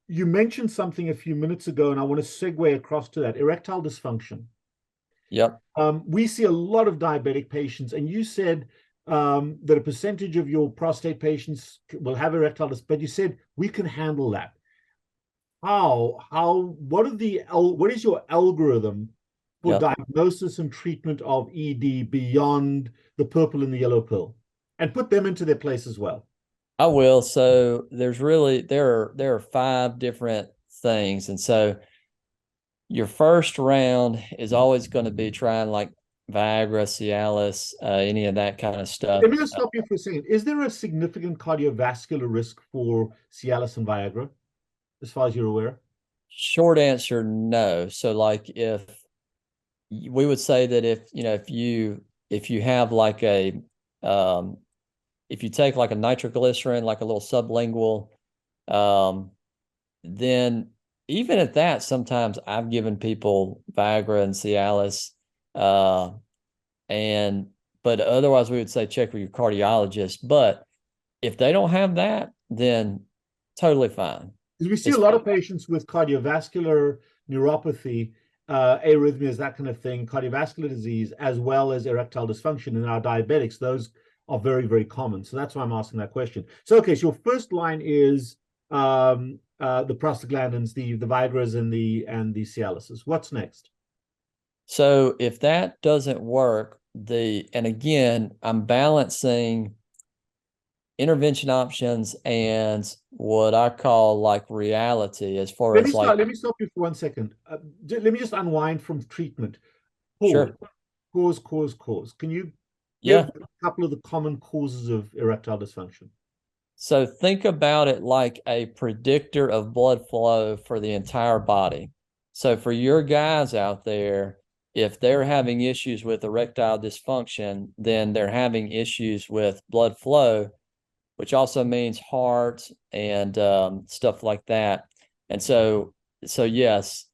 You mentioned something a few minutes ago, and I want to segue across to that, erectile dysfunction. Yep. We see a lot of diabetic patients, and you said that a percentage of your prostate patients will have erectile dysfunction, but you said we can handle that. What is your algorithm for Yep. diagnosis and treatment of ED beyond the purple and the yellow pill? And put them into their place as well. I will. So there are 5 different things. And so your first round is always going to be trying like Viagra, Cialis, any of that kind of stuff. Let me just stop you for a second. Is there a significant cardiovascular risk for Cialis and Viagra, as far as you're aware? Short answer, no. So like if we would say that if you have like um if you take like a nitroglycerin, like a little sublingual, um, then even at that, sometimes I've given people Viagra and Cialis, uh, and but otherwise we would say check with your cardiologist. But if they don't have that, then totally fine. Because we see a It's lot of patients with cardiovascular neuropathy, arrhythmias, that kind of thing, cardiovascular disease, as well as erectile dysfunction in our diabetics. Those are very, very common. So that's why I'm asking that question. So, okay, so your first line is the prostaglandins, the Vigras and the Cialises. What's next? so if that doesn't work, and again, I'm balancing intervention options and what I call like reality as far Let me as like, start. Let me stop you for 1 second. Let me just unwind from treatment. Cause, sure. cause. Can you give Yeah. a couple of the common causes of erectile dysfunction? So think about it like a predictor of blood flow for the entire body. So for your guys out there, if they're having issues with erectile dysfunction, then they're having issues with blood flow, which also means heart and stuff like that. And so yes,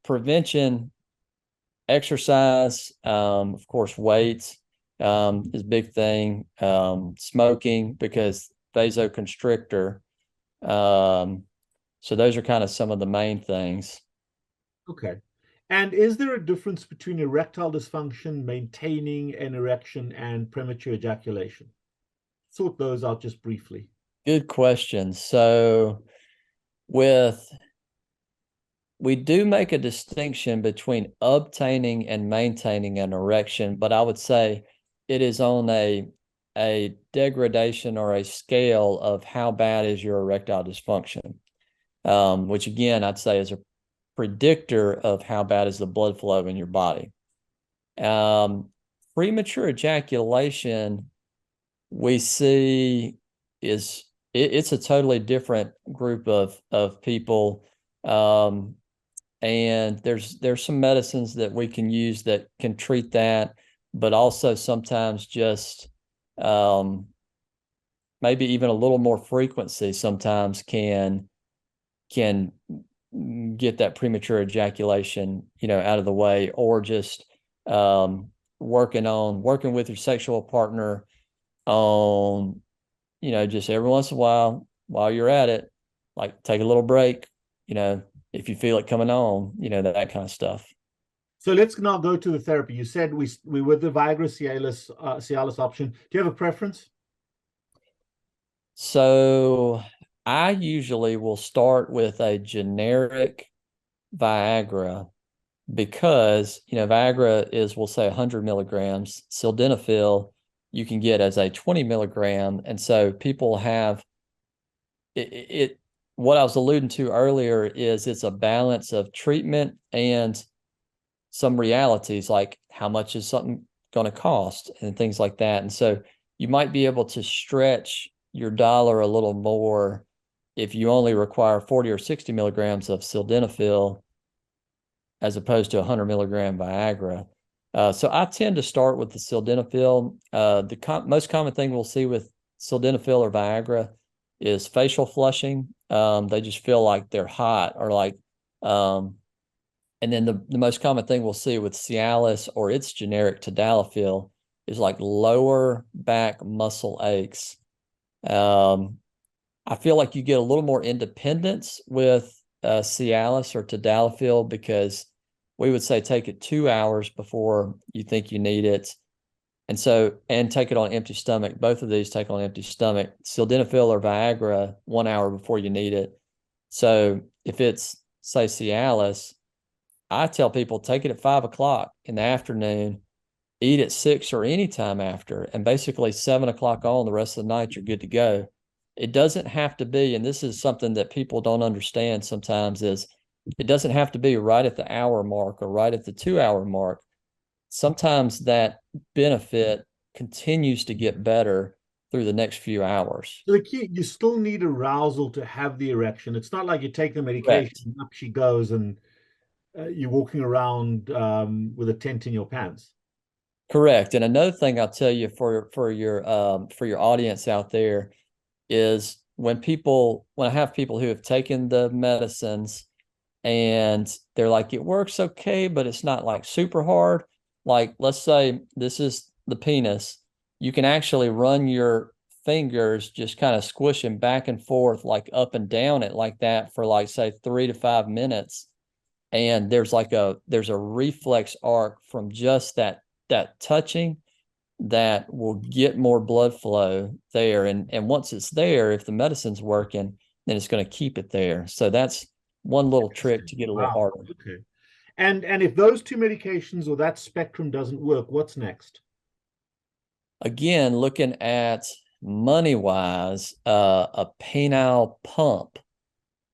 prevention, exercise, of course, weight is a big thing. Smoking because vasoconstrictor. Um, so those are kind of some of the main things. Okay. And is there a difference between erectile dysfunction, maintaining an erection, and premature ejaculation? Sort those out just briefly. Good question. So with we do make a distinction between obtaining and maintaining an erection, but I would say it is on a degradation or a scale of how bad is your erectile dysfunction, which again I'd say is a predictor of how bad is the blood flow in your body. Um, Premature ejaculation we see it's a totally different group of people. Um, and there's some medicines that we can use that can treat that, but also sometimes just maybe even a little more frequency sometimes can get that premature ejaculation, out of the way, or just working with your sexual partner on, just every once in a while you're at it, like take a little break, if you feel it coming on, that kind of stuff. So let's now go to the therapy. You said we were the Viagra Cialis option. Do you have a preference? So I usually will start with a generic Viagra because, Viagra is, we'll say 100 milligrams. Sildenafil you can get as a 20 milligram. And so people have it what I was alluding to earlier is it's a balance of treatment and some realities like how much is something going to cost and things like that. And so you might be able to stretch your dollar a little more if you only require 40 or 60 milligrams of sildenafil as opposed to 100 milligram Viagra. So I tend to start with the sildenafil. The most common thing we'll see with sildenafil or Viagra is facial flushing. They just feel like they're hot or like, and then the most common thing we'll see with Cialis or its generic tadalafil is like lower back muscle aches. I feel like you get a little more independence with Cialis or tadalafil, because we would say take it 2 hours before you think you need it. And so, and take it on empty stomach. Both of these take on empty stomach. Sildenafil or Viagra, 1 hour before you need it. So if it's, say, Cialis, I tell people take it at 5 o'clock in the afternoon, eat at 6 or any time after, and basically 7 o'clock on the rest of the night, you're good to go. It doesn't have to be, and this is something that people don't understand sometimes, is it doesn't have to be right at the hour mark or right at the 2 hour mark. Sometimes that benefit continues to get better through the next few hours. So the key, you still need arousal to have the erection. It's not like you take the medication, Correct. up she goes, and you're walking around with a tent in your pants. Correct. And another thing I'll tell you for your audience out there is when I have people who have taken the medicines and they're like, it works okay, but it's not like super hard. Like, let's say this is the penis. You can actually run your fingers, just kind of squishing back and forth, like up and down it like that for like, say, 3 to 5 minutes. And there's a reflex arc from just that touching that will get more blood flow there. And once it's there, if the medicine's working, then it's going to keep it there. So that's one little trick to get a little Wow. harder. Okay. And if those two medications or that spectrum doesn't work, what's next? Again, looking at money wise, a penile pump,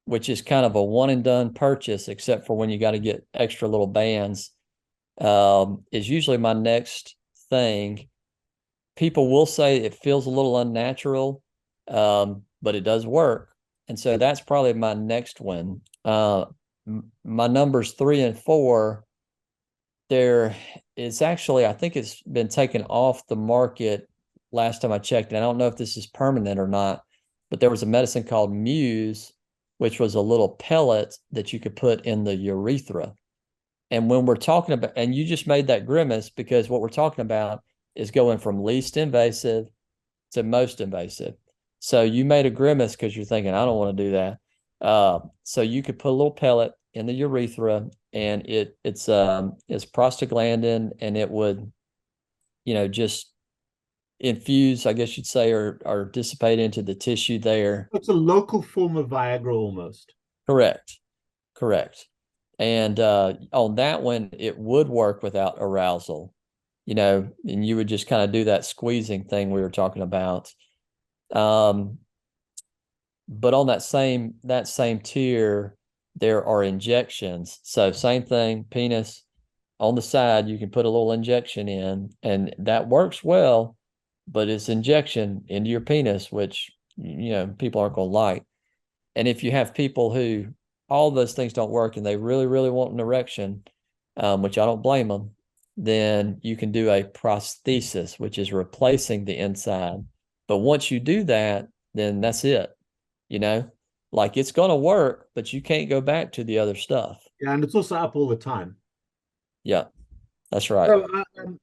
which is kind of a one and done purchase, except for when you got to get extra little bands, is usually my next thing. People will say it feels a little unnatural, but it does work. And so that's probably my next one. My numbers 3 and 4, there is actually, I think it's been taken off the market last time I checked. And I don't know if this is permanent or not, but there was a medicine called Muse, which was a little pellet that you could put in the urethra. And when we're talking about, and you just made that grimace because what we're talking about is going from least invasive to most invasive. So you made a grimace because you're thinking, I don't want to do that. So you could put a little pellet in the urethra, and it's prostaglandin, and it would, just infuse, I guess you'd say, or dissipate into the tissue there. It's a local form of Viagra almost. Correct. And on that one, it would work without arousal, and you would just kind of do that squeezing thing we were talking about. But on that same tier, there are injections. So same thing, penis on the side, you can put a little injection in, and that works well, but it's injection into your penis, which, people aren't going to like. And if you have people who all those things don't work and they really, really want an erection, which I don't blame them, then you can do a prosthesis, which is replacing the inside. But once you do that, then that's it. Like it's going to work, but you can't go back to the other stuff. Yeah, and it's also up all the time. Yeah, that's right. So